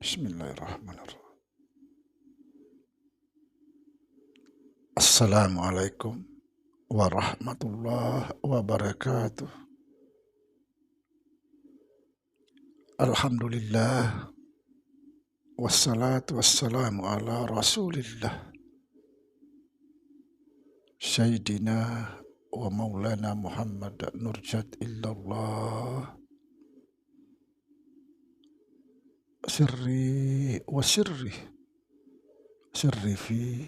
Bismillahirrahmanirrahim. Assalamualaikum warahmatullahi wabarakatuh. Alhamdulillah wassalatu wassalamu ala Rasulillah Sayyidina wa maulana Muhammad nurjat illallah sirri wa sirri fi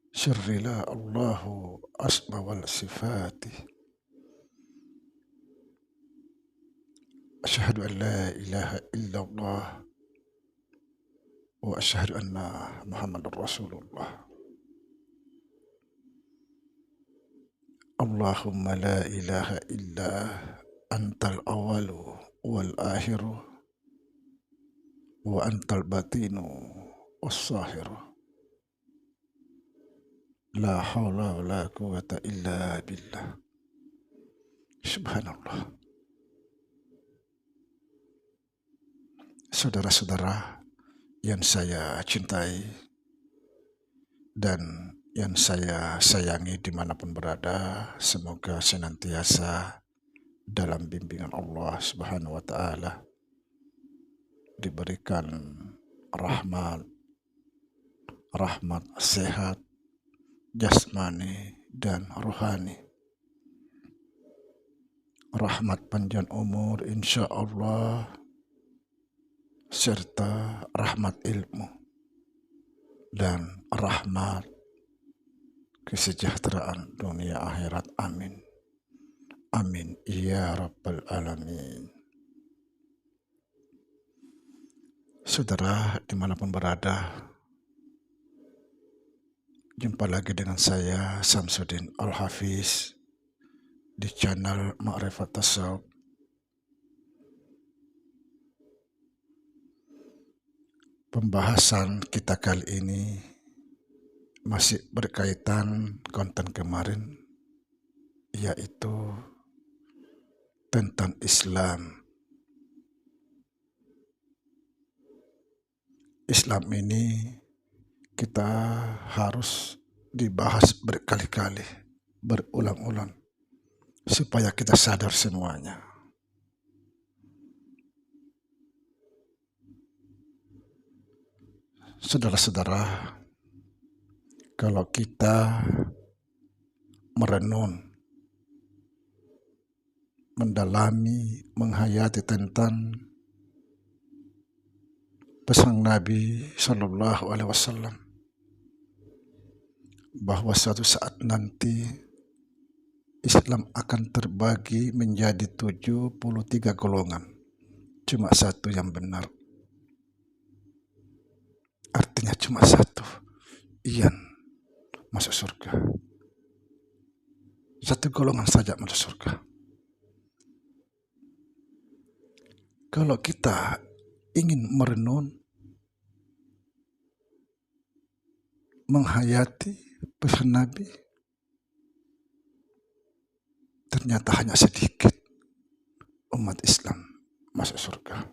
sirri la Allahu asma wal sifati. Asyhadu an la ilaha illallah wa asyhadu anna Muhammadar Rasulullah. Allahumma la ilaha illa antal awalu wal akhiru wa antal batinu was sahiru. La hawla wa la quwata illa billah. Subhanallah. Saudara-saudara yang saya cintai dan yang saya sayangi dimanapun berada, semoga senantiasa dalam bimbingan Allah Subhanahu wa Ta'ala, diberikan rahmat, sehat, jasmani dan rohani, rahmat panjang umur insya Allah, serta rahmat ilmu dan rahmat kesejahteraan dunia akhirat. Amin. Amin ya rabbal alamin. Saudara dimanapun berada, jumpa lagi dengan saya Samsudin Al-Hafiz di channel Ma'rifat Tasawuf. Pembahasan kita kali ini masih berkaitan konten kemarin, yaitu tentang Islam. Islam ini kita harus dibahas berkali-kali, berulang-ulang, supaya kita sadar semuanya. Saudara-saudara, kalau kita merenung, mendalami, menghayati tentang pesan Nabi Shallallahu Alaihi Wasallam bahwa suatu saat nanti Islam akan terbagi menjadi 73 golongan, cuma satu yang benar. Artinya cuma satu yang masuk surga. Satu golongan saja masuk surga. Kalau kita ingin merenung, menghayati pesan Nabi, ternyata hanya sedikit umat Islam masuk surga.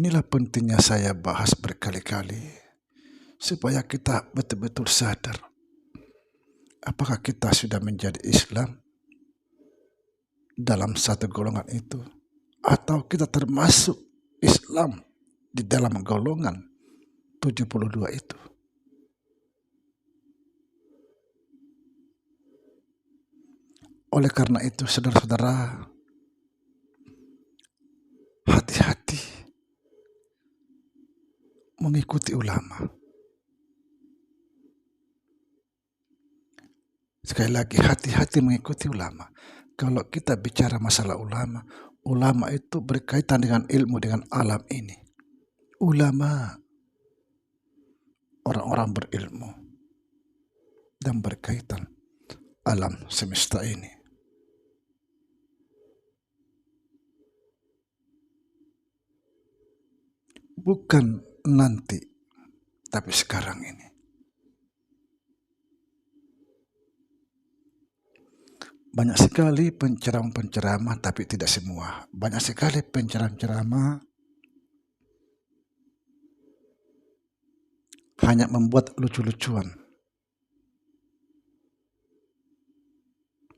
Inilah pentingnya saya bahas berkali-kali, supaya kita betul-betul sadar apakah kita sudah menjadi Islam dalam satu golongan itu, atau kita termasuk Islam di dalam golongan 72 itu. Oleh karena itu, saudara-saudara, hati-hati mengikuti ulama. Sekali lagi, hati-hati mengikuti ulama. Kalau kita bicara masalah ulama, ulama itu berkaitan dengan ilmu, dengan alam ini. Ulama, orang-orang berilmu dan berkaitan alam semesta ini. Bukan nanti, tapi sekarang ini. Banyak sekali penceramah-penceramah, tapi tidak semua. Banyak sekali penceramah hanya membuat lucu-lucuan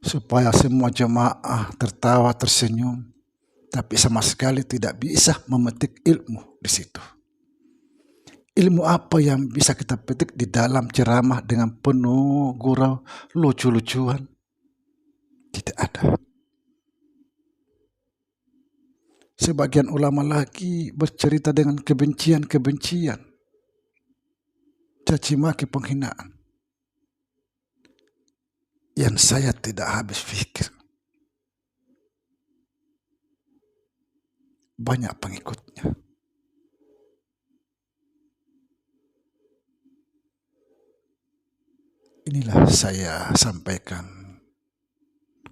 supaya semua jemaah tertawa, tersenyum, tapi sama sekali tidak bisa memetik ilmu di situ. Ilmu apa yang bisa kita petik di dalam ceramah dengan penuh gurau, lucu-lucuan? Tidak ada. Sebagian ulama lagi bercerita dengan kebencian-kebencian, caci maki, penghinaan, yang saya tidak habis pikir. Banyak pengikutnya. Inilah saya sampaikan,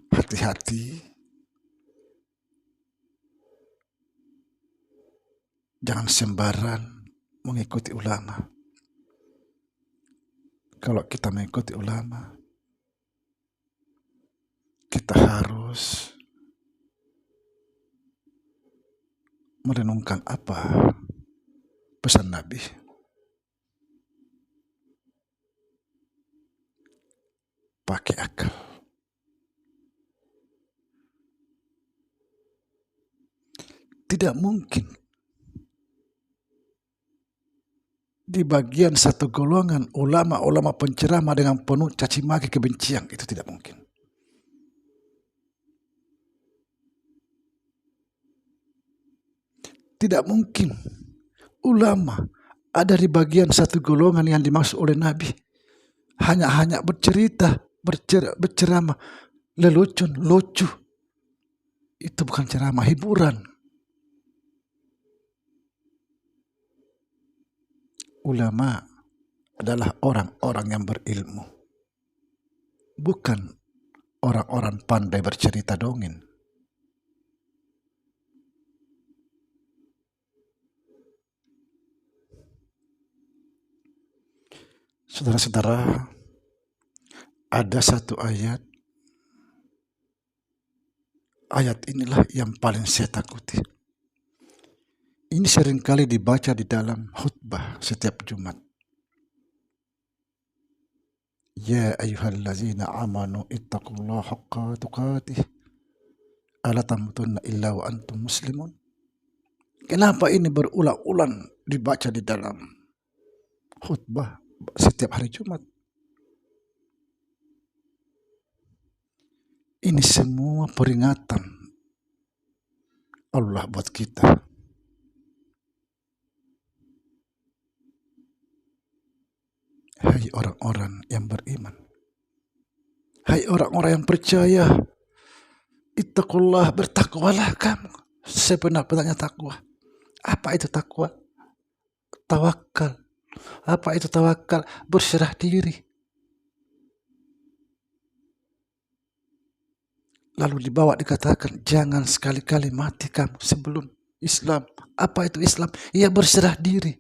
hati-hati, jangan sembarangan mengikuti ulama. Kalau kita mengikuti ulama, kita harus merenungkan apa pesan Nabi. Pakai akal. Tidak mungkin di bagian satu golongan ulama-ulama penceramah dengan penuh caci maki, kebencian, itu tidak mungkin. Tidak mungkin ulama ada di bagian satu golongan yang dimaksud oleh Nabi hanya bercerita, berceramah, lelucon, lucu. Itu bukan ceramah, hiburan. Ulama adalah orang-orang yang berilmu, bukan orang-orang pandai bercerita dongeng. Saudara-saudara, ada satu ayat inilah yang paling saya takuti. Ini seringkali dibaca di dalam khutbah setiap Jumat. Ya ayyuhallazina amanu ittaqullaha haqqa tuqatih ala tamutunna illa wa antum muslimun. Kenapa ini berulang-ulang dibaca di dalam khutbah setiap hari Jumat? Ini semua peringatan Allah buat kita. Hai orang-orang yang beriman, hai orang-orang yang percaya, ittaqullah, bertakwalah kamu sebenar-benarnya takwa. Apa itu takwa? Tawakal. Apa itu tawakal? Berserah diri. Lalu di bawah dikatakan, jangan sekali-kali mati kamu sebelum Islam. Apa itu Islam? Ia berserah diri.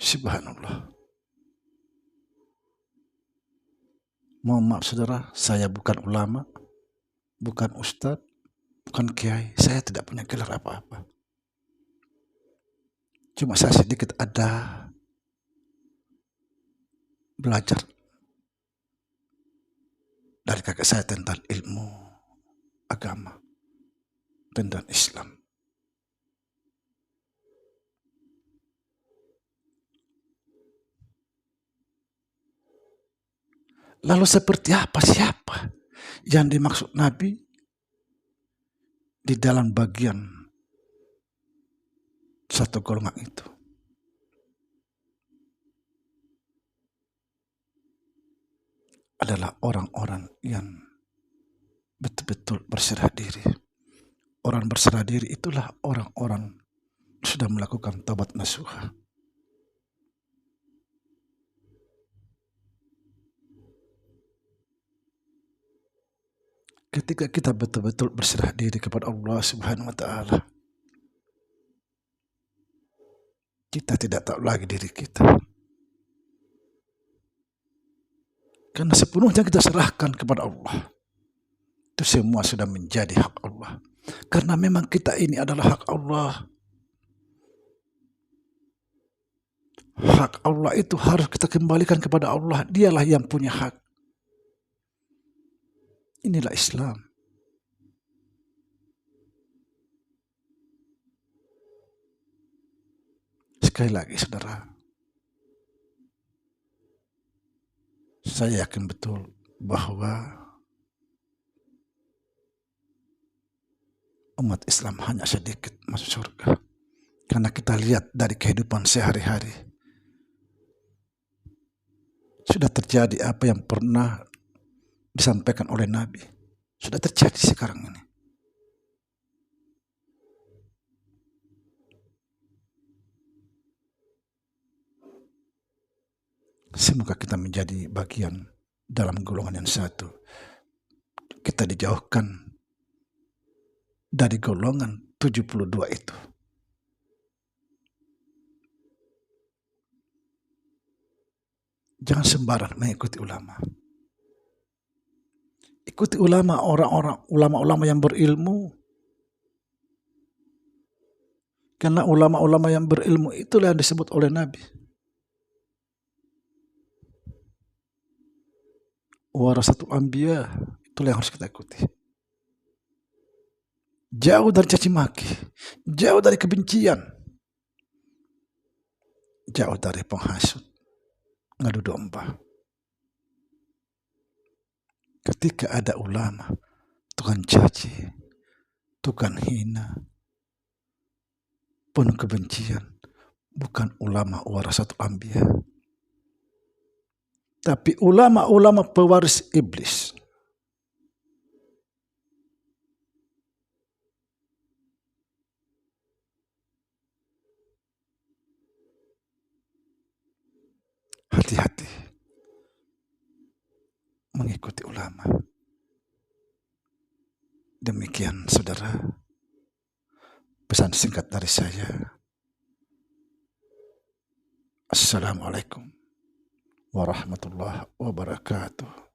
Subhanallah. Mohon maaf saudara, saya bukan ulama, bukan ustadz, bukan kiai. Saya tidak punya gelar apa-apa. Cuma saya sedikit ada belajar dari kakak saya tentang ilmu agama, tentang Islam. Lalu seperti apa, siapa yang dimaksud Nabi di dalam bagian satu golongan itu? Adalah orang-orang yang betul-betul berserah diri. Orang berserah diri itulah orang-orang sudah melakukan taubat nasuha. Ketika kita betul-betul berserah diri kepada Allah Subhanahu wa Ta'ala, kita tidak tahu lagi diri kita. Karena sepenuhnya kita serahkan kepada Allah. Itu semua sudah menjadi hak Allah. Karena memang kita ini adalah hak Allah. Hak Allah itu harus kita kembalikan kepada Allah. Dialah yang punya hak. Inilah Islam. Sekali lagi saudara, saya yakin betul bahwa umat Islam hanya sedikit masuk surga. Karena kita lihat dari kehidupan sehari-hari, sudah terjadi apa yang pernah disampaikan oleh Nabi. Sudah terjadi sekarang ini. Semoga kita menjadi bagian dalam golongan yang satu. Kita dijauhkan dari golongan 72 itu. Jangan sembarang mengikuti ulama. Ikuti ulama, ulama-ulama yang berilmu. Karena ulama-ulama yang berilmu itulah yang disebut oleh Nabi. Warasatul anbiya, itulah yang harus kita ikuti. Jauh dari caci maki, jauh dari kebencian, jauh dari penghasut, ngadu domba. Ketika ada ulama, tukang caci, tukang hina, penuh kebencian, bukan ulama warasatul anbiya, tapi ulama-ulama pewaris iblis. Hati-hati mengikuti ulama. Demikian saudara, pesan singkat dari saya. Assalamualaikum warahmatullahi wabarakatuh.